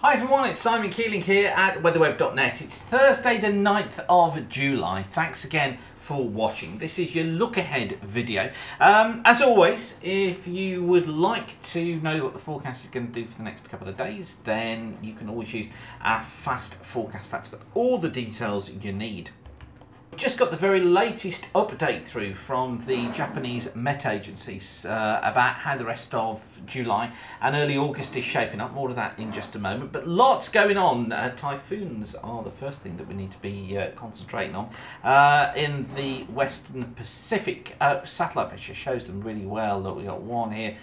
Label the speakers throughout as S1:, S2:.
S1: Hi everyone, it's Simon Keeling here at weatherweb.net. It's Thursday the 9th of July. Thanks again for watching. This is your look ahead video. As always, if you would like to know what the forecast is going to do for the next couple of days, then you can always use our fast forecast. That's got all the details you need. Just got the very latest update through from the Japanese Met agencies about how the rest of July and early August is shaping up. More of that in just a moment, but lots going on. Typhoons are the first thing that we need to be concentrating on. In the Western Pacific, satellite picture shows them really well. Look, we got one here,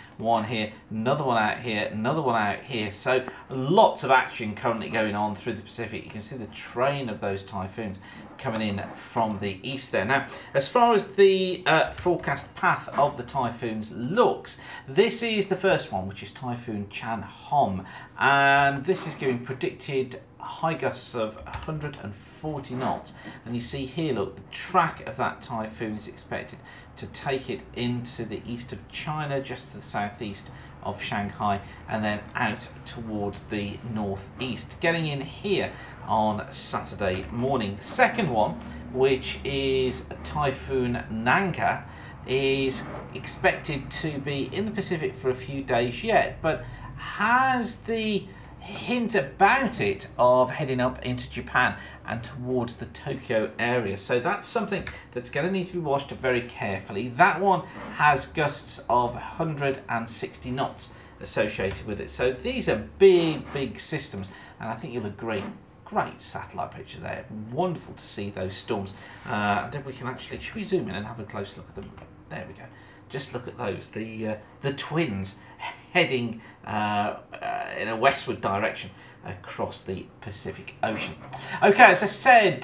S1: another one out here, another one out here. So lots of action currently going on through the Pacific. You can see the train of those typhoons coming in from the east there. Now, as far as the forecast path of the typhoons looks, this is the first one, which is Typhoon Chan-Hom, and this is giving predicted high gusts of 140 knots. And you see here, look, the track of that typhoon is expected to take it into the east of China, just to the southeast of Shanghai, and then out towards the northeast, getting in here on Saturday morning. The second one, which is Typhoon Nangka, is expected to be in the Pacific for a few days yet, but has the hint about it of heading up into Japan and towards the Tokyo area. So that's something that's going to need to be watched very carefully. That one has gusts of 160 knots associated with it. So these are big systems, and I think you'll agree. Great satellite picture there. Wonderful to see those storms. And then we can actually, should we zoom in and have a close look at them? There we go. Just look at those. The twins heading in a westward direction across the Pacific Ocean. Okay, as I said,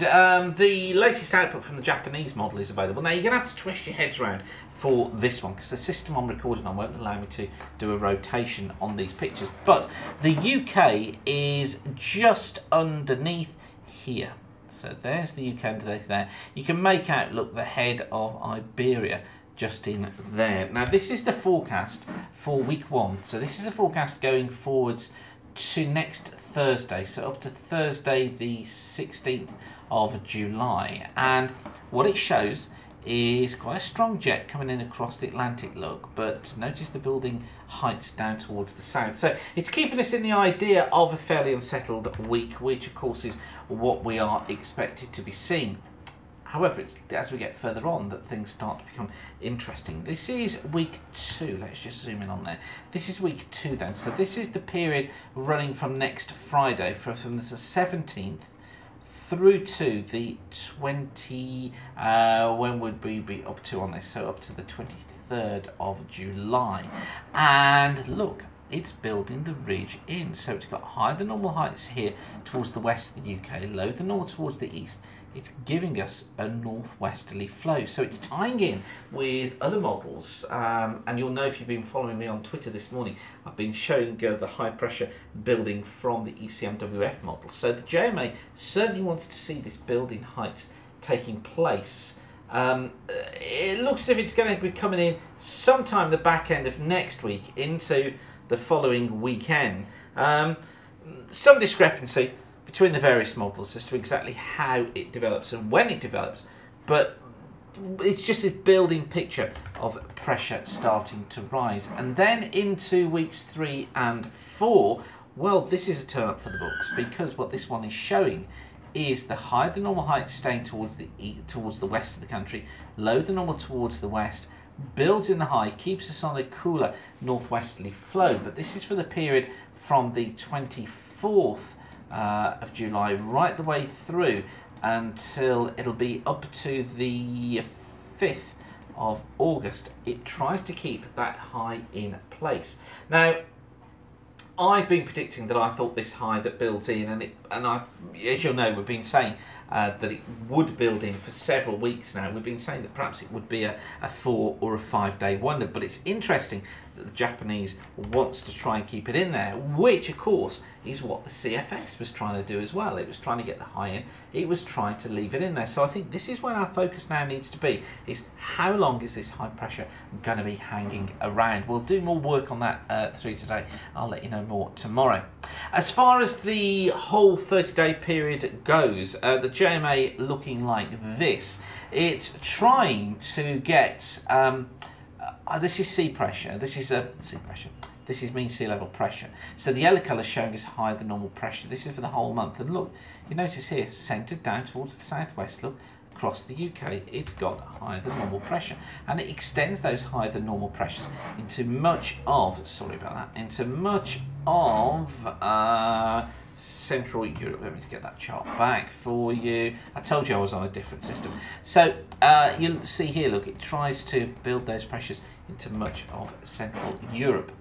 S1: the latest output from the Japanese model is available. Now, you're going to have to twist your heads around for this one, because the system I'm recording on won't allow me to do a rotation on these pictures. But the UK is just underneath here. So there's the UK underneath there. You can make out, look, the head of Iberia just in there. Now, this is the forecast for week 1. So this is the forecast going forwards to next Thursday, so up to Thursday the 16th of July. And what it shows is quite a strong jet coming in across the Atlantic, look, but notice the building heights down towards the south. So it's keeping us in the idea of a fairly unsettled week, which of course is what we are expected to be seeing. However, it's as we get further on that things start to become interesting. This is week 2. Let's just zoom in on there. This is week 2 then. So this is the period running from next Friday, from the 17th through to the 20... when would we be up to on this? So up to the 23rd of July. And look, it's building the ridge in. So it's got higher than normal heights here towards the west of the UK, lower than normal towards the east. It's giving us a northwesterly flow. So it's tying in with other models. And you'll know if you've been following me on Twitter this morning, I've been showing the high pressure building from the ECMWF model. So the JMA certainly wants to see this building heights taking place. It looks as if it's going to be coming in sometime the back end of next week into the following weekend. Some discrepancy between the various models as to exactly how it develops and when it develops, but it's just a building picture of pressure starting to rise. And then into weeks 3 and 4, well, this is a turn up for the books, because what this one is showing is the higher than normal heights staying towards the west of the country, lower than normal towards the west, builds in the high, keeps us on a cooler northwesterly flow. But this is for the period from the 24th of July right the way through until it'll be up to the 5th of August. It tries to keep that high in place. Now, I've been predicting that I thought this high that builds in, and as you'll know, we've been saying that it would build in for several weeks now. We've been saying that perhaps it would be a 4 or a 5 day wonder, but it's interesting that the Japanese wants to try and keep it in there, which of course is what the CFS was trying to do as well. It was trying to get the high in, it was trying to leave it in there. So I think this is where our focus now needs to be, is how long is this high pressure going to be hanging around. We'll do more work on that through today. I'll let you know more tomorrow. As far as the whole 30-day period goes, the JMA looking like this. It's trying to get, this is sea pressure, this is sea pressure. This is mean sea level pressure. So the yellow colour showing us higher than normal pressure. This is for the whole month. And look, you notice here, centred down towards the southwest, look, across the UK, it's got higher than normal pressure. And it extends those higher than normal pressures into much of, sorry about that, into much of Central Europe. Let me just get that chart back for you. I told you I was on a different system. So you'll see here, look, it tries to build those pressures into much of Central Europe.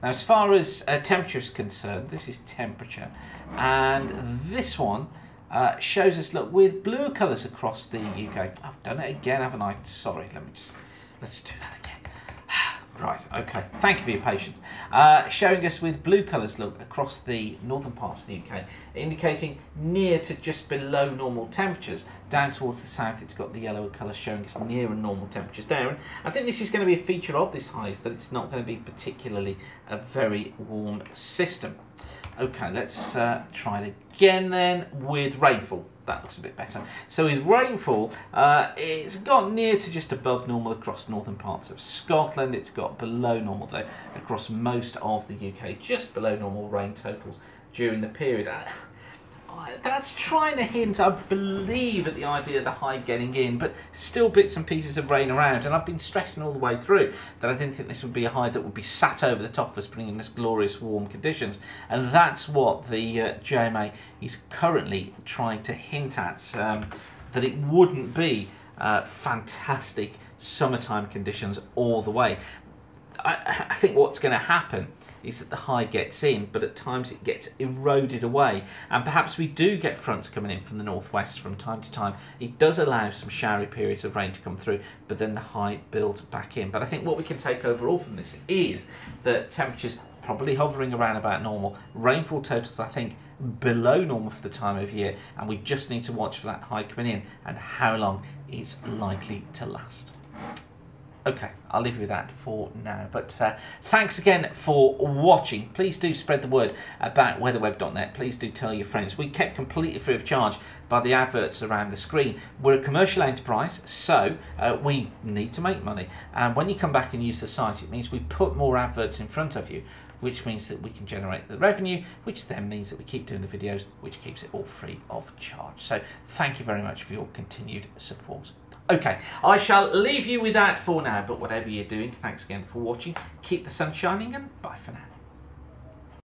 S1: Now, as far as temperature is concerned, this is temperature, and this one shows us, look, with blue colours across the UK. I've done it again, haven't I? Sorry, let's do that again. Right, okay, thank you for your patience. Showing us with blue colours, look, across the northern parts of the UK, indicating near to just below normal temperatures. Down towards the south, it's got the yellow colour showing us near and normal temperatures there. And I think this is going to be a feature of this high, is that it's not going to be particularly a very warm system. Okay, let's try it again then with rainfall. That looks a bit better. So with rainfall, it's got near to just above normal across northern parts of Scotland. It's got below normal though across most of the UK, just below normal rain totals during the period. That's trying to hint, I believe, at the idea of the high getting in, but still bits and pieces of rain around. And I've been stressing all the way through that I didn't think this would be a high that would be sat over the top of us, bringing us glorious warm conditions. And that's what the JMA is currently trying to hint at, that it wouldn't be fantastic summertime conditions all the way. I think what's going to happen is that the high gets in, but at times it gets eroded away, and perhaps we do get fronts coming in from the northwest from time to time. It does allow some showery periods of rain to come through, but then the high builds back in. But I think what we can take overall from this is that temperatures probably hovering around about normal, rainfall totals I think below normal for the time of year, and we just need to watch for that high coming in and how long it's likely to last. Okay, I'll leave you with that for now. But thanks again for watching. Please do spread the word about weatherweb.net. Please do tell your friends. We kept completely free of charge by the adverts around the screen. We're a commercial enterprise, so we need to make money. And when you come back and use the site, it means we put more adverts in front of you, which means that we can generate the revenue, which then means that we keep doing the videos, which keeps it all free of charge. So thank you very much for your continued support. Okay, I shall leave you with that for now, but whatever you're doing, thanks again for watching. Keep the sun shining and bye for now.